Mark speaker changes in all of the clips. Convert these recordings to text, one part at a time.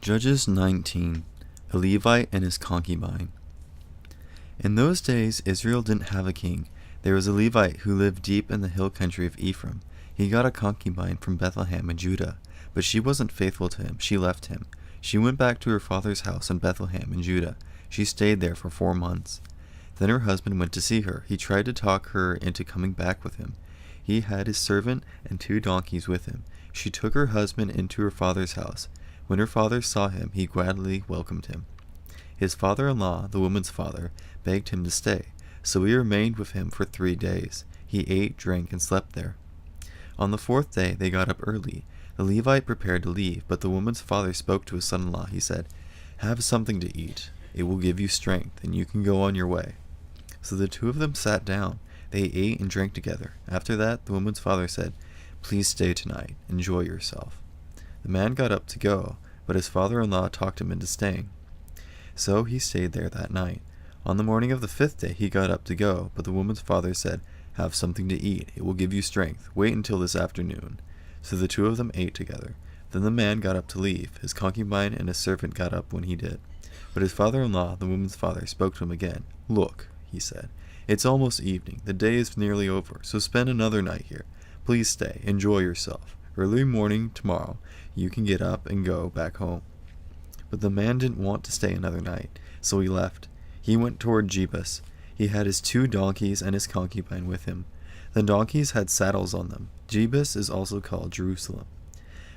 Speaker 1: Judges 19. A Levite and his concubine. In those days Israel didn't have a king. There was a Levite who lived deep in the hill country of Ephraim. He got a concubine from Bethlehem in Judah, but she wasn't faithful to him. She left him. She went back to her father's house in Bethlehem in Judah. She stayed there for 4 months. Then her husband went to see her. He tried to talk her into coming back with him. He had his servant and 2 donkeys with him. She took her husband into her father's house. When her father saw him, he gladly welcomed him. His father-in-law, the woman's father, begged him to stay, so he remained with him for 3 days. He ate, drank, and slept there. On the 4th day they got up early. The Levite prepared to leave, but the woman's father spoke to his son-in-law. He said, "Have something to eat. It will give you strength, and you can go on your way." So the 2 of them sat down. They ate and drank together. After that, the woman's father said, "Please stay tonight. Enjoy yourself." The man got up to go, but his father-in-law talked him into staying. So he stayed there that night. On the morning of the 5th day he got up to go, but the woman's father said, "Have something to eat. It will give you strength. Wait until this afternoon." So the 2 of them ate together. Then the man got up to leave. His concubine and his servant got up when he did. But his father-in-law, the woman's father, spoke to him again. "Look," he said, "it's almost evening. The day is nearly over, so spend another night here. Please stay. Enjoy yourself. Early morning tomorrow, you can get up and go back home." But the man didn't want to stay another night, so he left. He went toward Jebus. He had his 2 donkeys and his concubine with him. The donkeys had saddles on them. Jebus is also called Jerusalem.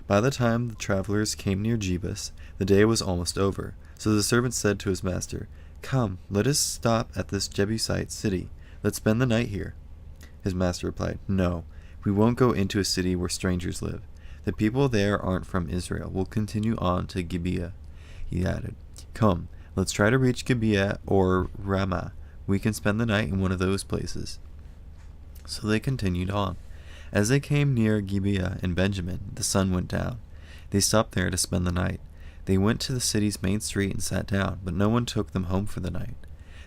Speaker 1: By the time the travelers came near Jebus, the day was almost over. So the servant said to his master, "Come, let us stop at this Jebusite city. Let's spend the night here." His master replied, "No, we won't go into a city where strangers live. The people there aren't from Israel. We'll continue on to Gibeah." He added, "Come, let's try to reach Gibeah or Ramah. We can spend the night in one of those places." So they continued on. As they came near Gibeah in Benjamin, the sun went down. They stopped there to spend the night. They went to the city's main street and sat down, but no one took them home for the night.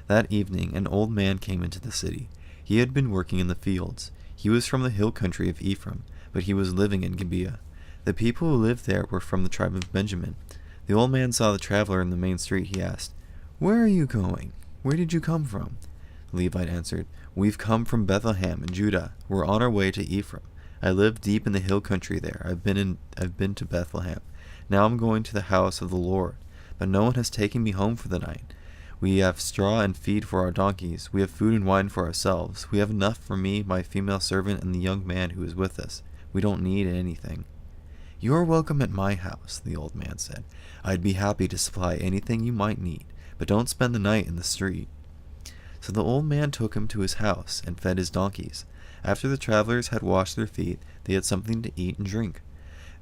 Speaker 1: That evening an old man came into the city. He had been working in the fields. He was from the hill country of Ephraim, but he was living in Gibeah. The people who lived there were from the tribe of Benjamin. The old man saw the traveler in the main street. He asked, "Where are you going? Where did you come from?" The Levite answered, "We've come from Bethlehem in Judah. We're on our way to Ephraim. I live deep in the hill country there. I've been to Bethlehem. Now I'm going to the house of the Lord, but no one has taken me home for the night. We have straw and feed for our donkeys. We have food and wine for ourselves. We have enough for me, my female servant, and the young man who is with us. We don't need anything." "You are welcome at my house," the old man said. "I'd be happy to supply anything you might need, but don't spend the night in the street." So the old man took him to his house and fed his donkeys. After the travelers had washed their feet, they had something to eat and drink.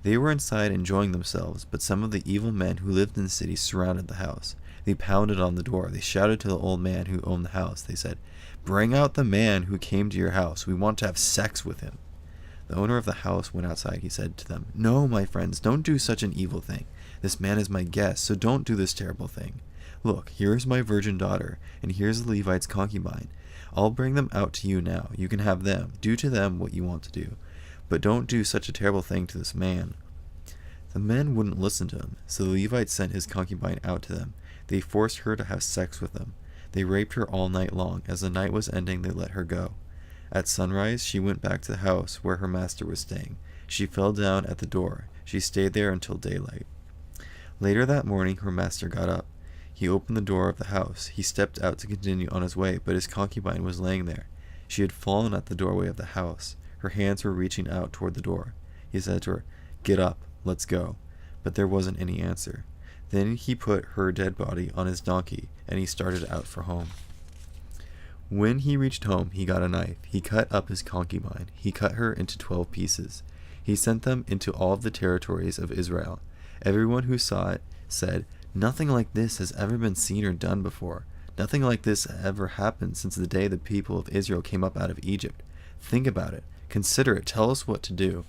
Speaker 1: They were inside enjoying themselves, but some of the evil men who lived in the city surrounded the house. They pounded on the door. They shouted to the old man who owned the house. They said, "Bring out the man who came to your house. We want to have sex with him." The owner of the house went outside. He said to them, "No, my friends, don't do such an evil thing. This man is my guest, so don't do this terrible thing. Look, here's my virgin daughter, and here's the Levite's concubine. I'll bring them out to you now. You can have them. Do to them what you want to do. But don't do such a terrible thing to this man." The men wouldn't listen to him, so the Levite sent his concubine out to them. They forced her to have sex with them. They raped her all night long. As the night was ending, they let her go. At sunrise, she went back to the house where her master was staying. She fell down at the door. She stayed there until daylight. Later that morning, her master got up. He opened the door of the house. He stepped out to continue on his way, but his concubine was laying there. She had fallen at the doorway of the house. Her hands were reaching out toward the door. He said to her, "Get up, let's go." But there wasn't any answer. Then he put her dead body on his donkey, and he started out for home. When he reached home, he got a knife. He cut up his concubine. He cut her into 12 pieces. He sent them into all of the territories of Israel. Everyone who saw it said, "Nothing like this has ever been seen or done before. Nothing like this ever happened since the day the people of Israel came up out of Egypt. Think about it. Consider it. Tell us what to do."